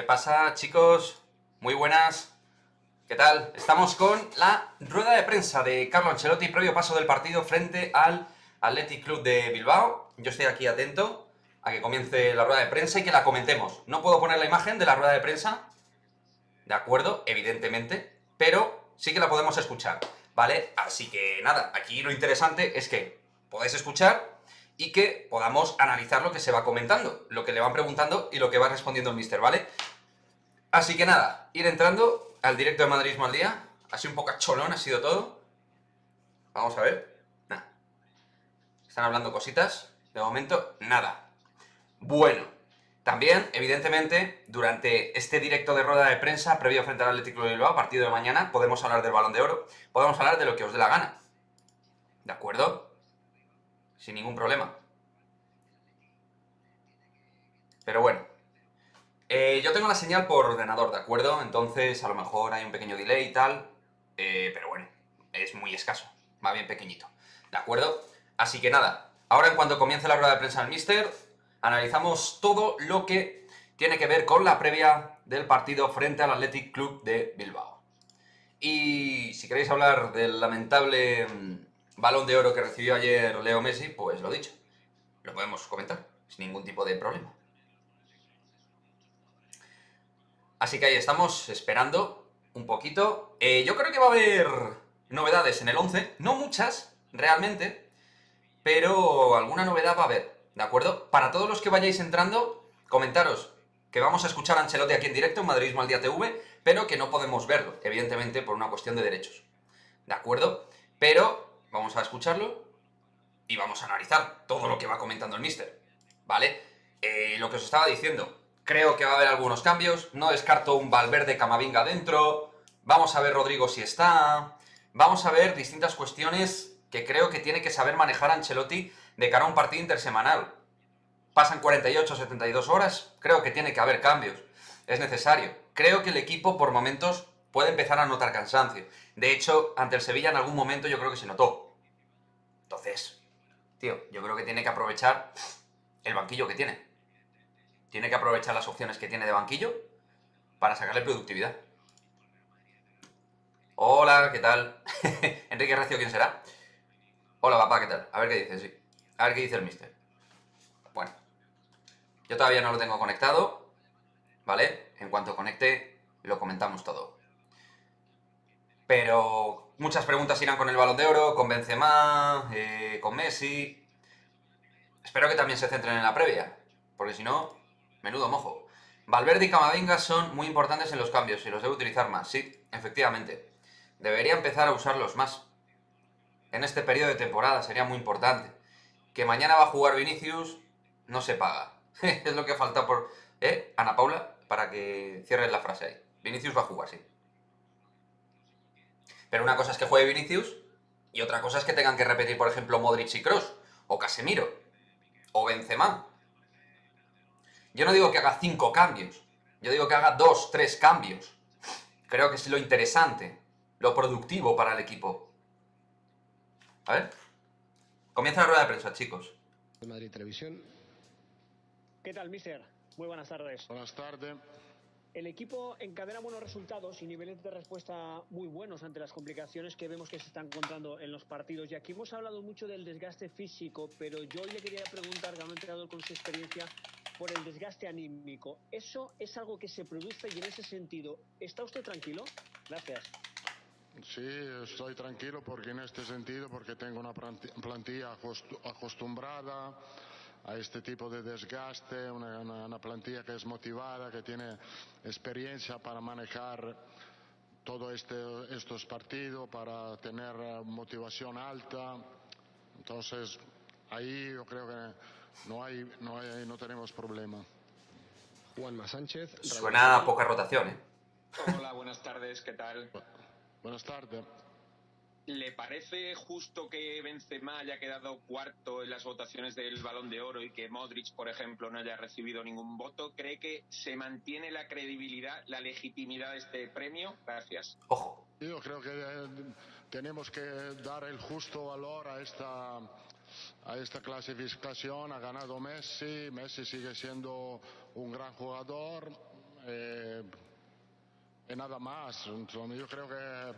¿Qué pasa, chicos? Muy buenas. ¿Qué tal? Estamos con la rueda de prensa de Carlo Ancelotti, previo paso del partido frente al Athletic Club de Bilbao. Yo estoy aquí atento a que comience la rueda de prensa y que la comentemos. No puedo poner la imagen de la rueda de prensa, ¿de acuerdo? Evidentemente, pero sí que la podemos escuchar, ¿vale? Así que nada, aquí lo interesante es que podáis escuchar y que podamos analizar lo que se va comentando, lo que le van preguntando y lo que va respondiendo el mister, ¿vale? Así que nada, ir entrando al directo de Madridismo al día. Así un poco a cholón ha sido todo. Vamos a ver. Nada. Están hablando cositas. De momento, nada. Bueno, también, evidentemente, durante este directo de rueda de prensa previo frente al Atlético de Bilbao, partido de mañana, podemos hablar del Balón de Oro, podemos hablar de lo que os dé la gana. ¿De acuerdo? Sin ningún problema. Pero bueno. Yo tengo la señal por ordenador, ¿de acuerdo? Entonces, a lo mejor hay un pequeño delay y tal. Pero bueno, es muy escaso. Va bien pequeñito. ¿De acuerdo? Así que nada. Ahora, en cuanto comience la rueda de prensa del Mister, analizamos todo lo que tiene que ver con la previa del partido frente al Athletic Club de Bilbao. Y si queréis hablar del lamentable Balón de Oro que recibió ayer Leo Messi, pues lo dicho. Lo podemos comentar sin ningún tipo de problema. Así que ahí estamos, esperando un poquito. Yo creo que va a haber novedades en el 11, no muchas, realmente, pero alguna novedad va a haber, ¿de acuerdo? Para todos los que vayáis entrando, comentaros que vamos a escuchar a Ancelotti aquí en directo en Madridismo al Día TV, pero que no podemos verlo, evidentemente por una cuestión de derechos, ¿de acuerdo? Pero vamos a escucharlo y vamos a analizar todo lo que va comentando el Mister, ¿vale? Lo que os estaba diciendo, creo que va a haber algunos cambios, no descarto un Valverde Camavinga dentro, vamos a ver Rodrigo si está, vamos a ver distintas cuestiones que creo que tiene que saber manejar Ancelotti de cara a un partido intersemanal. Pasan 48 o 72 horas, creo que tiene que haber cambios, es necesario. Creo que el equipo por momentos puede empezar a notar cansancio. De hecho, ante el Sevilla en algún momento yo creo que se notó. Entonces, tío, yo creo que tiene que aprovechar el banquillo que tiene. Tiene que aprovechar las opciones que tiene de banquillo para sacarle productividad. Hola, ¿qué tal? Enrique Recio, ¿quién será? Hola, papá, ¿qué tal? A ver qué dice, sí. A ver qué dice el mister. Bueno, yo todavía no lo tengo conectado, ¿vale? En cuanto conecte, lo comentamos todo. Pero muchas preguntas irán con el Balón de Oro, con Benzema, con Messi. Espero que también se centren en la previa, porque si no, menudo mojo. Valverde y Camavinga son muy importantes en los cambios y los debe utilizar más. Sí, efectivamente. Debería empezar a usarlos más. En este periodo de temporada sería muy importante. Que mañana va a jugar Vinicius, no se paga. Es lo que falta por... Ana Paula, para que cierres la frase ahí. Vinicius va a jugar, sí. Pero una cosa es que juegue Vinicius y otra cosa es que tengan que repetir, por ejemplo, Modric y Kroos, o Casemiro, o Benzema. Yo no digo que haga 5 cambios, yo digo que haga 2, 3 cambios. Creo que es lo interesante, lo productivo para el equipo. A ver, comienza la rueda de prensa, chicos. Madrid Televisión. ¿Qué tal, mister? Muy buenas tardes. Buenas tardes. El equipo encadena buenos resultados y niveles de respuesta muy buenos ante las complicaciones que vemos que se están encontrando en los partidos. Y aquí hemos hablado mucho del desgaste físico, pero yo hoy le quería preguntar, que ha entrenador con su experiencia, por el desgaste anímico. ¿Eso es algo que se produce y en ese sentido, ¿está usted tranquilo? Gracias. Sí, estoy tranquilo porque en este sentido, porque tengo una plantilla acostumbrada a este tipo de desgaste, una plantilla que es motivada, que tiene experiencia para manejar todos estos partidos, para tener motivación alta. Entonces, ahí yo creo que no tenemos problema. Juanma Sánchez. Suena a poca rotación, ¿eh? Hola, buenas tardes, ¿qué tal? Buenas tardes. ¿Le parece justo que Benzema haya quedado cuarto en las votaciones del Balón de Oro y que Modric, por ejemplo, no haya recibido ningún voto? ¿Cree que se mantiene la credibilidad, la legitimidad de este premio? Gracias. Ojo. Yo creo que tenemos que dar el justo valor a esta clasificación. Ha ganado Messi, Messi sigue siendo un gran jugador. y nada más. Insomma, yo creo que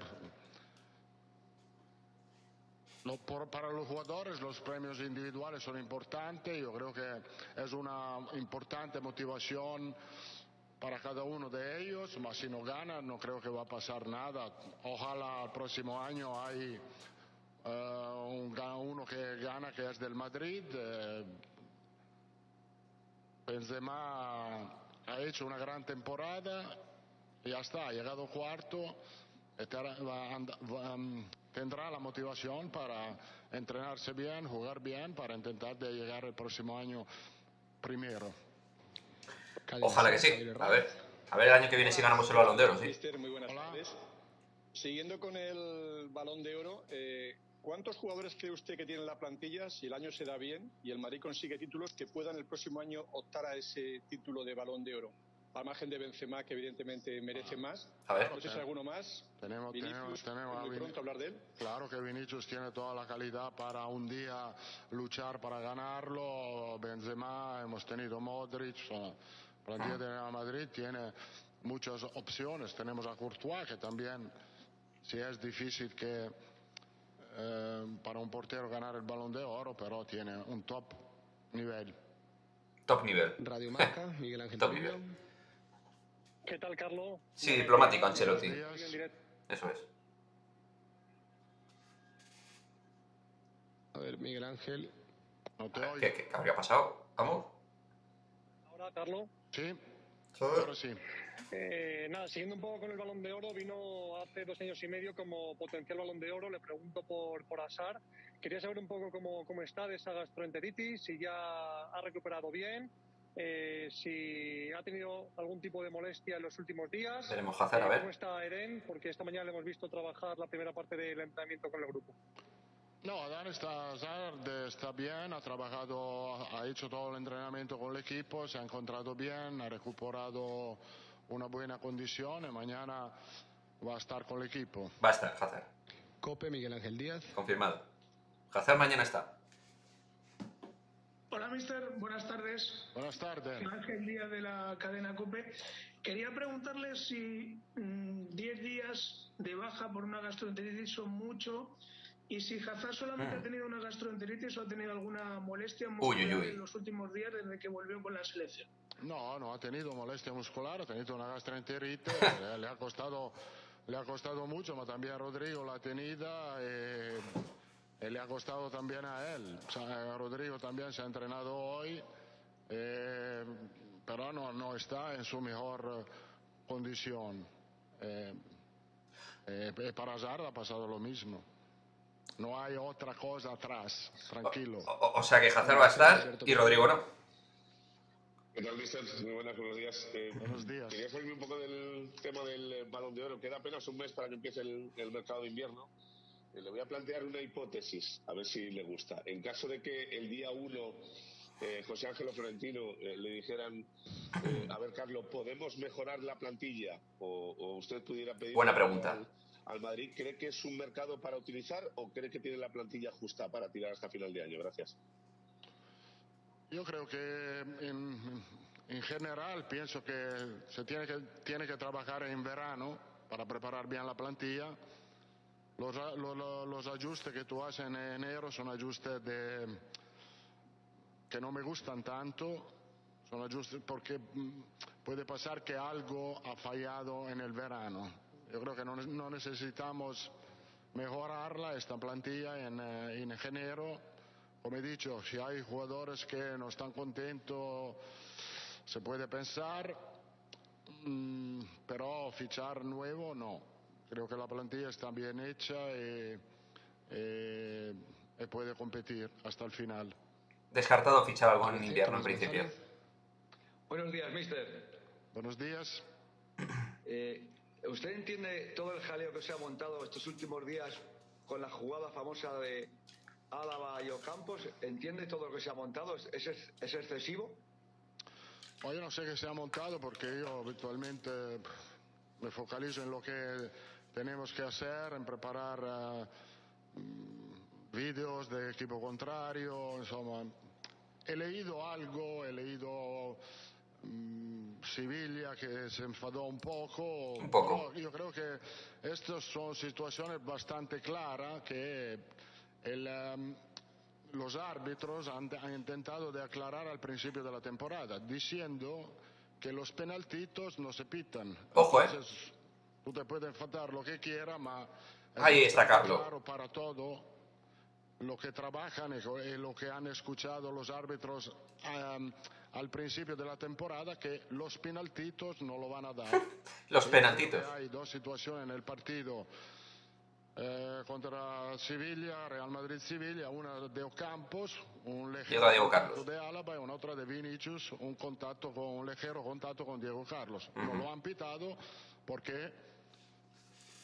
para los jugadores los premios individuales son importantes. Yo creo que es una importante motivación para cada uno de ellos, pero si no ganan no creo que va a pasar nada. Ojalá el próximo año hay uno que gana, que es del Madrid. Benzema ha hecho una gran temporada y ya está, ha llegado cuarto. Tendrá la motivación para entrenarse bien, jugar bien, para intentar de llegar el próximo año primero. Ojalá que sí. A ver el año que viene si ganamos el Balón de Oro, sí. Mister, muy buenas tardes. Siguiendo con el Balón de Oro, ¿cuántos jugadores cree usted que tiene en la plantilla, si el año se da bien y el Madrid consigue títulos, que puedan el próximo año optar a ese título de Balón de Oro? Al margen de Benzema, que evidentemente merece más. A ver. No sé si hay alguno más. Tenemos muy pronto hablar de él. Claro que Vinicius tiene toda la calidad para un día luchar para ganarlo. Benzema, hemos tenido Modric. La plantilla de Real Madrid tiene muchas opciones. Tenemos a Courtois, que también, si es difícil que para un portero ganar el Balón de Oro, pero tiene un top nivel. Top nivel. Radio Marca, Miguel Ángel Top Trillo. nivel. ¿Qué tal, Carlos? Sí, diplomático, Ancelotti. Eso es. A ver, Miguel Ángel. No te oigo. ¿Qué habría pasado? ¿Vamos? Ahora, Carlos. Sí, ahora sí. Nada, siguiendo un poco con el Balón de Oro, vino hace 2 años y medio como potencial Balón de Oro. Le pregunto por Hazard. Quería saber un poco cómo está de esa gastroenteritis, si ya ha recuperado bien, si ha tenido algún tipo de molestia en los últimos días. Tenemos que hacer, a ver. ¿Cómo está Eren? Porque esta mañana le hemos visto trabajar la primera parte del entrenamiento con el grupo. No, Adán está bien, ha trabajado, ha hecho todo el entrenamiento con el equipo, se ha encontrado bien, ha recuperado una buena condición y mañana va a estar con el equipo. Va a estar, Hazard. Cope, Miguel Ángel Díaz. Confirmado. Hazard mañana está. Hola, mister. Buenas tardes. Buenas tardes. Ángel Díaz de la cadena COPE. Quería preguntarle si 10 días de baja por una gastroenteritis son mucho y si Hazard solamente ha tenido una gastroenteritis o ha tenido alguna molestia muscular en los últimos días desde que volvió con la selección. No ha tenido molestia muscular, ha tenido una gastroenteritis, le ha costado mucho, pero también Rodrigo la ha tenido y le ha costado también a él. O sea, Rodrigo también se ha entrenado hoy, pero no está en su mejor condición. Para Hazard ha pasado lo mismo. No hay otra cosa atrás, tranquilo. O sea que Hazard va a estar y Rodrigo no. ¿Qué tal, mister? Muy buenos días. Buenos días. Quería salirme un poco del tema del Balón de Oro. Queda apenas un mes para que empiece el mercado de invierno. Le voy a plantear una hipótesis, a ver si le gusta. En caso de que el día 1 José Ángel o Florentino le dijeran, a ver, Carlos, ¿podemos mejorar la plantilla? O usted pudiera pedir... Buena pregunta. Al Madrid, ¿cree que es un mercado para utilizar o cree que tiene la plantilla justa para tirar hasta final de año? Gracias. Yo creo que en general pienso que se tiene que trabajar en verano para preparar bien la plantilla. Los ajustes que tú haces en enero son ajustes que no me gustan tanto. Son ajustes porque puede pasar que algo ha fallado en el verano. Yo creo que no necesitamos mejorarla, esta plantilla, en enero. Como he dicho, si hay jugadores que no están contentos, se puede pensar, pero fichar nuevo no. Creo que la plantilla está bien hecha y puede competir hasta el final. Descartado fichar algo en invierno, en principio. Buenos días, mister. Buenos días. ¿Usted entiende todo el jaleo que se ha montado estos últimos días con la jugada famosa de Álava y Ocampos? ¿Entiende todo lo que se ha montado? ¿Es excesivo? Yo no sé qué se ha montado porque yo habitualmente me focalizo en lo que tenemos que hacer, en preparar vídeos de equipo contrario, insomma. He leído algo, Sevilla que se enfadó un poco. Un poco. Pero yo creo que estas son situaciones bastante claras que los árbitros han intentado de aclarar al principio de la temporada, diciendo que los penaltitos no se pitan. Ojo, Entonces, tú te puedes enfadar lo que quieras, pero ahí está, Carlos. claro para todo lo que trabajan y lo que han escuchado los árbitros al principio de la temporada, que los penaltitos no lo van a dar. Los penaltitos. Hay dos situaciones en el partido contra Sevilla, Real Madrid-Sevilla, una de Ocampos, un Y otra de Diego ligero Carlos. contacto de Álava, y una otra de Vinicius, un ligero contacto con Diego Carlos. No lo han pitado porque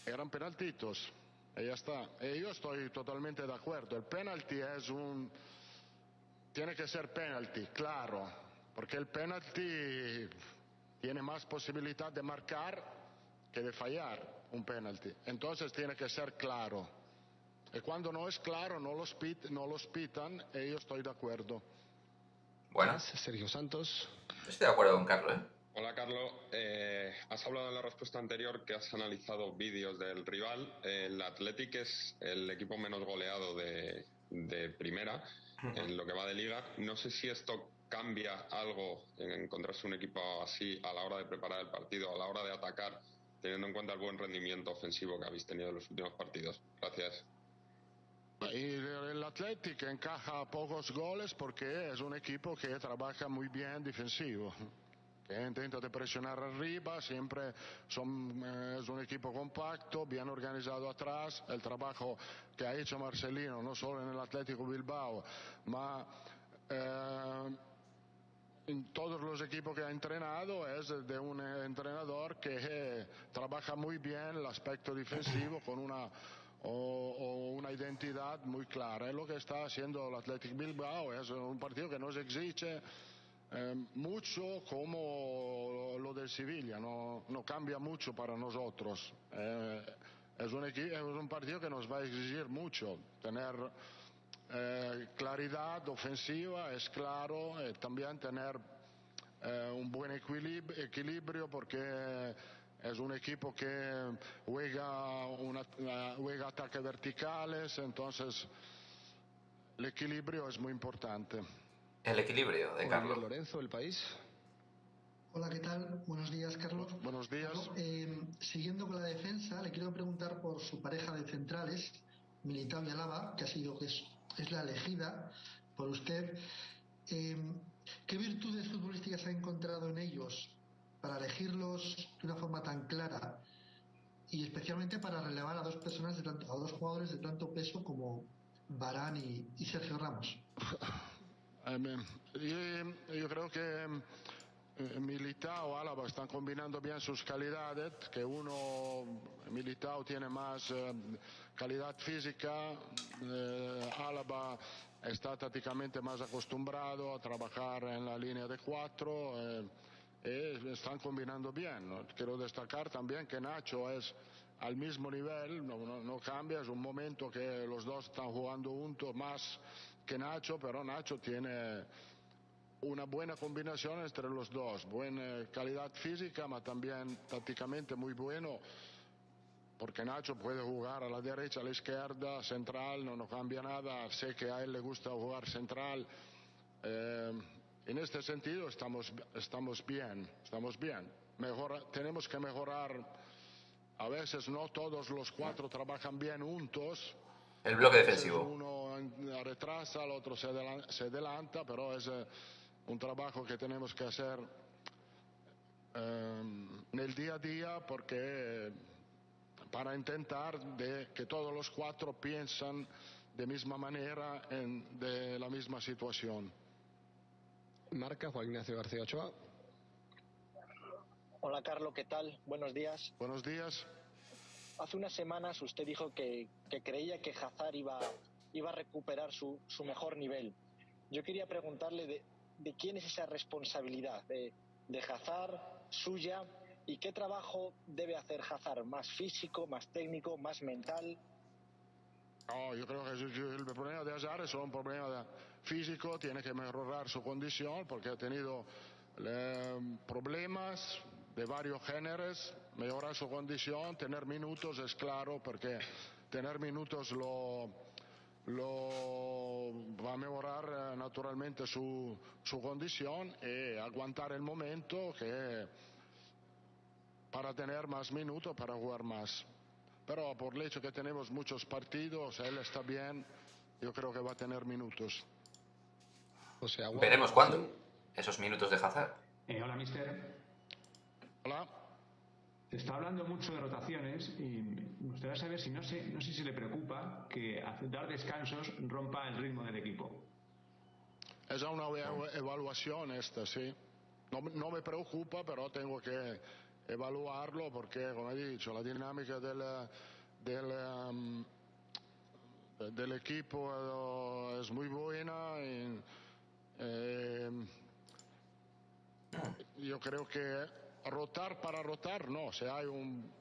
eran penaltitos. Y ya está. Y yo estoy totalmente de acuerdo. El penalti tiene que ser penalti, claro, porque el penalti tiene más posibilidad de marcar que de fallar un penalti. Entonces tiene que ser claro. Y cuando no es claro, no los pitan, y yo estoy de acuerdo. Bueno, Sergio Santos. estoy de acuerdo con Carlos, ¿eh? Hola Carlos, has hablado en la respuesta anterior que has analizado vídeos del rival. El Athletic es el equipo menos goleado de primera en lo que va de liga. No sé si esto cambia algo en encontrarse un equipo así a la hora de preparar el partido, a la hora de atacar, teniendo en cuenta el buen rendimiento ofensivo que habéis tenido en los últimos partidos. Gracias. Y el Athletic encaja pocos goles porque es un equipo que trabaja muy bien defensivo. Que intenta de presionar arriba, siempre es un equipo compacto, bien organizado atrás. El trabajo que ha hecho Marcelino, no solo en el Atlético Bilbao, ma en todos los equipos que ha entrenado, es de un entrenador que trabaja muy bien el aspecto defensivo con una identidad muy clara. Es lo que está haciendo el Athletic Bilbao. Es un partido que nos exige mucho, como lo del Sevilla, no cambia mucho para nosotros. Es un partido que nos va a exigir mucho, tener claridad ofensiva, es claro, también tener un buen equilibrio, porque es un equipo que juega ataques verticales, entonces el equilibrio es muy importante. El equilibrio de Carlos. Lorenzo, El País. Hola, ¿qué tal? Buenos días, Carlos. Buenos días. Siguiendo con la defensa, le quiero preguntar por su pareja de centrales, Militao y Alaba, que es la elegida por usted. ¿Qué virtudes futbolísticas ha encontrado en ellos para elegirlos de una forma tan clara, y especialmente para relevar a dos jugadores de tanto peso como Varane y Sergio Ramos? Yo creo que Militao y Álava están combinando bien sus calidades, que Militao tiene más calidad física, Álava está tácticamente más acostumbrado a trabajar en la línea de 4, están combinando bien, ¿no? Quiero destacar también que Nacho es al mismo nivel, no cambia, es un momento que los dos están jugando juntos más que Nacho, pero Nacho tiene una buena combinación entre los dos, buena calidad física, pero también tácticamente muy bueno, porque Nacho puede jugar a la derecha, a la izquierda, central, no cambia nada. Sé que a él le gusta jugar central. En este sentido estamos bien. Tenemos que mejorar. A veces no todos los 4 trabajan bien juntos. El bloque defensivo. Uno retrasa, el otro se adelanta, pero es un trabajo que tenemos que hacer en el día a día, para intentar que todos los 4 piensan de misma manera, de la misma situación. Marca, Juan Ignacio García Ochoa. Hola Carlos, ¿qué tal? Buenos días. Buenos días. Hace unas semanas usted dijo que creía que Hazard iba a recuperar su mejor nivel. Yo quería preguntarle de quién es esa responsabilidad, de Hazard, suya, y qué trabajo debe hacer Hazard, más físico, más técnico, más mental. Yo creo que el problema de Hazard es un problema físico, tiene que mejorar su condición, porque ha tenido problemas de varios géneros, mejorar su condición, tener minutos es claro, porque tener minutos lo va a mejorar naturalmente su condición y aguantar el momento para tener más minutos, para jugar más. Pero por el hecho que tenemos muchos partidos, él está bien, yo creo que va a tener minutos. Veremos cuándo, esos minutos de Hazard. Hola, mister. Hola. Se está hablando mucho de rotaciones y me gustaría saber si no sé si le preocupa que dar descansos rompa el ritmo del equipo. Es una evaluación esta, sí. No me preocupa, pero tengo que evaluarlo porque, como he dicho, la dinámica del equipo es muy buena. Yo creo que rotar para rotar, no. Si hay un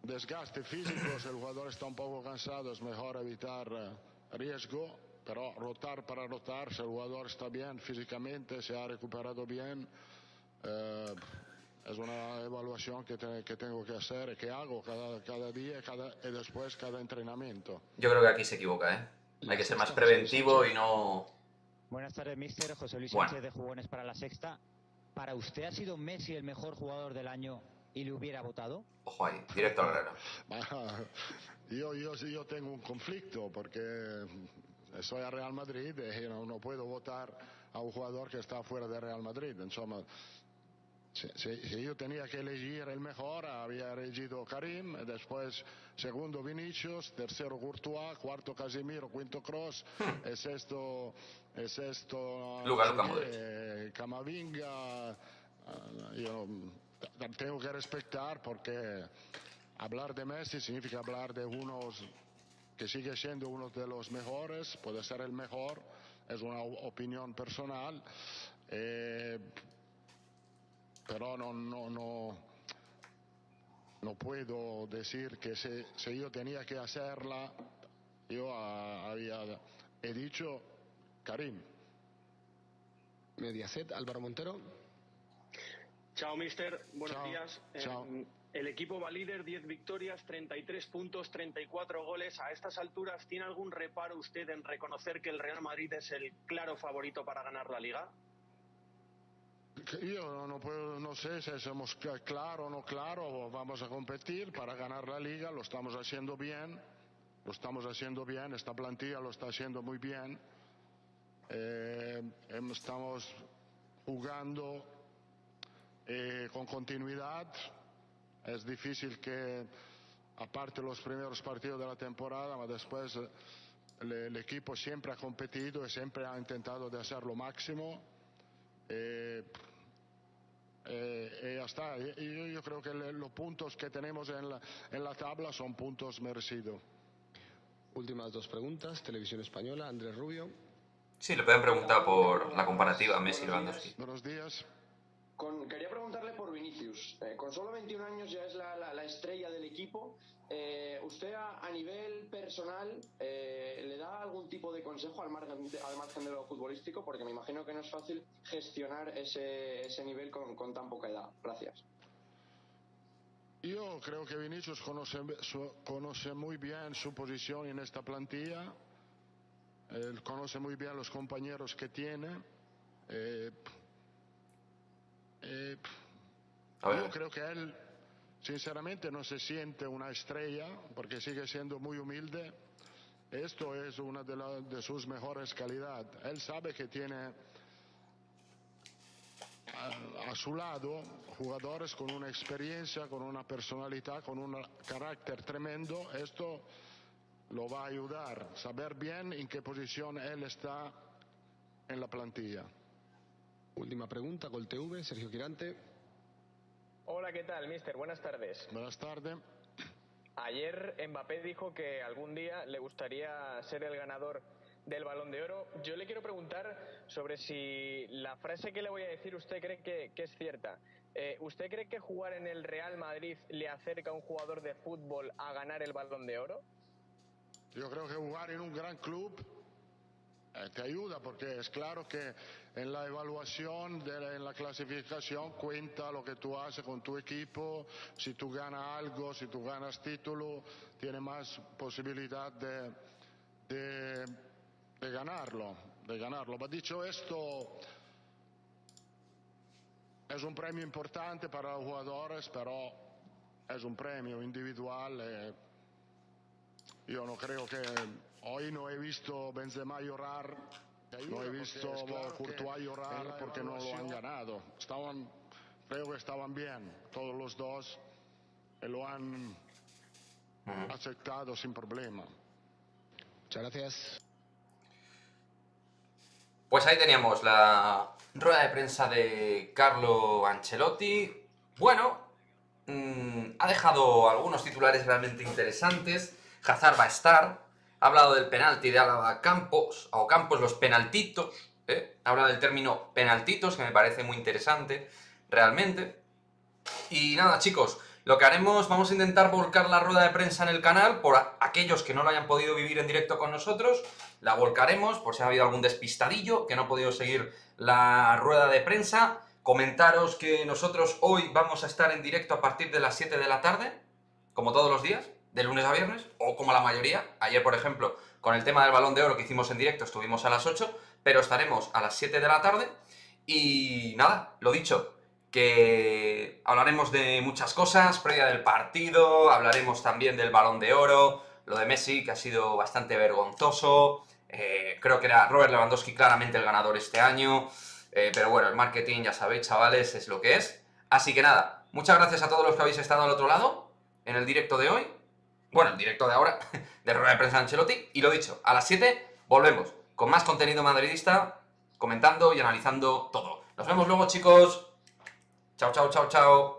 desgaste físico, si el jugador está un poco cansado, es mejor evitar riesgo. Pero rotar para rotar, si el jugador está bien físicamente, se ha recuperado bien, es una evaluación que tengo que hacer y que hago cada día y después cada entrenamiento. Yo creo que aquí se equivoca, ¿eh? Hay que ser más preventivo y no... Buenas tardes, mister. José Luis Bueno. Sánchez de Jugones para La Sexta. ¿Para usted ha sido Messi el mejor jugador del año y le hubiera votado? Ojo ahí, directo al grano. Yo tengo un conflicto porque soy a Real Madrid y no puedo votar a un jugador que está fuera de Real Madrid. Insomma, si yo tenía que elegir el mejor, había elegido Karim, después segundo Vinicius, tercero Courtois, cuarto Casemiro, quinto Kroos, y sexto Luka Modric. Camavinga. Yo tengo que respetar porque hablar de Messi significa hablar de unos que sigue siendo uno de los mejores, puede ser el mejor, es una opinión personal. Pero no puedo decir que si yo tenía que hacerla, he dicho Karim. Mediaset, Álvaro Montero. Chao, mister. Buenos días. Chao. El equipo va líder, 10 victorias, 33 puntos, 34 goles. A estas alturas, ¿tiene algún reparo usted en reconocer que el Real Madrid es el claro favorito para ganar la Liga? Yo no sé si somos claro o no claro, vamos a competir para ganar la Liga, lo estamos haciendo bien, esta plantilla lo está haciendo muy bien, estamos jugando con continuidad, es difícil que, aparte los primeros partidos de la temporada, pero después el equipo siempre ha competido y siempre ha intentado de hacer lo máximo. Ya está. Yo creo que los puntos que tenemos en la tabla son puntos merecidos. Últimas dos preguntas. Televisión Española, Andrés Rubio. Sí, le pueden preguntar por la comparativa Messi-Lewandowski. Buenos días. Quería preguntarle por Vinicius. Con solo 21 años ya es la estrella del equipo. ¿Usted a nivel personal le da algún tipo de consejo al margen de lo futbolístico? Porque me imagino que no es fácil gestionar ese nivel con tan poca edad. Gracias. Yo creo que Vinicius conoce muy bien su posición en esta plantilla. Él conoce muy bien los compañeros que tiene. Yo creo que él sinceramente no se siente una estrella porque sigue siendo muy humilde. Esto es una de sus mejores calidades. Él sabe que tiene a su lado jugadores con una experiencia, con una personalidad, con un carácter tremendo. Esto lo va a ayudar a saber bien en qué posición él está en la plantilla. Última pregunta, Gol TV, Sergio Quirante. Hola, ¿qué tal, mister? Buenas tardes. Buenas tardes. Ayer Mbappé dijo que algún día le gustaría ser el ganador del Balón de Oro. Yo le quiero preguntar sobre si la frase que le voy a decir usted cree que es cierta. ¿Usted cree que jugar en el Real Madrid le acerca a un jugador de fútbol a ganar el Balón de Oro? Yo creo que jugar en un gran club te ayuda porque es claro que en la evaluación, en la clasificación cuenta lo que tú haces con tu equipo. Si tú ganas algo, si tú ganas título, tienes más posibilidad de ganarlo. Ma dicho esto, es un premio importante para los jugadores, pero es un premio individual. Yo no creo que hoy no he visto Benzema llorar, no he visto Courtois llorar porque no lo han ganado. Creo que estaban bien todos los dos y lo han aceptado sin problema. Muchas gracias. Pues ahí teníamos la rueda de prensa de Carlo Ancelotti. Bueno, ha dejado algunos titulares realmente interesantes. Hazard va a estar. Ha hablado del penalti de Álava Campos, o Campos, los penaltitos. Ha hablado del término penaltitos, que me parece muy interesante, realmente. Y nada, chicos, lo que haremos, vamos a intentar volcar la rueda de prensa en el canal, por aquellos que no lo hayan podido vivir en directo con nosotros, la volcaremos, por si ha habido algún despistadillo que no ha podido seguir la rueda de prensa. Comentaros que nosotros hoy vamos a estar en directo a partir de las 7 de la tarde, como todos los días, de lunes a viernes, o como la mayoría. Ayer, por ejemplo, con el tema del Balón de Oro que hicimos en directo, estuvimos a las 8, pero estaremos a las 7 de la tarde. Y nada, lo dicho, que hablaremos de muchas cosas, previa del partido, hablaremos también del Balón de Oro, lo de Messi, que ha sido bastante vergonzoso. Creo que era Robert Lewandowski claramente el ganador este año, pero bueno, el marketing, ya sabéis, chavales, es lo que es. Así que nada, muchas gracias a todos los que habéis estado al otro lado, en el directo de hoy, bueno, el directo de ahora, de rueda de prensa de Ancelotti, y lo dicho, a las 7 volvemos con más contenido madridista, comentando y analizando todo. Nos vemos luego, chicos. Chao, chao, chao, chao.